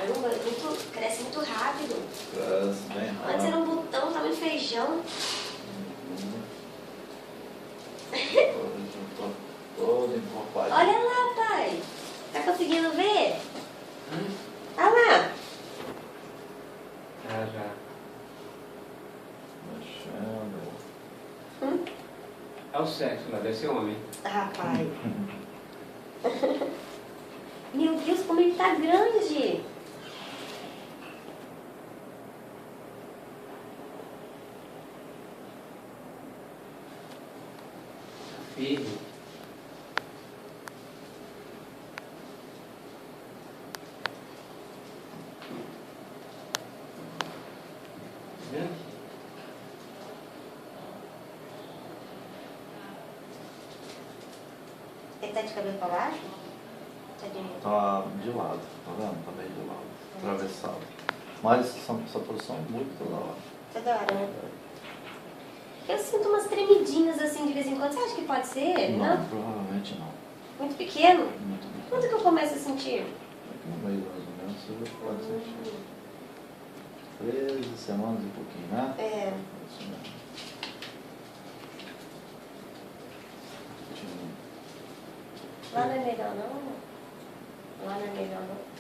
Caramba, cresce muito rápido. Cresce bem rápido. Antes era um botão, tamanho feijão. Todo encorpadinho. Olha lá, pai. Tá conseguindo ver? Olha lá. Já. Mexendo. É o sexo lá, deve ser homem. Ah, pai. Meu Deus, como ele tá grande. Firme. Vendo? Ele tá de cabelo pra baixo? Tá de... Tá de lado, tá vendo? Tá meio de lado, atravessado. Mas essa posição muda toda hora. Toda hora, né? Eu sinto umas tremidinhas assim de vez em quando. Você acha que pode ser ele, não? Provavelmente não. Muito pequeno? Muito bem. Quando que eu começo a sentir? Aqui no meio mais ou menos você já pode sentir. 13 semanas e pouquinho, né? É. Isso mesmo. Lá não é melhor não? Lá não é melhor não?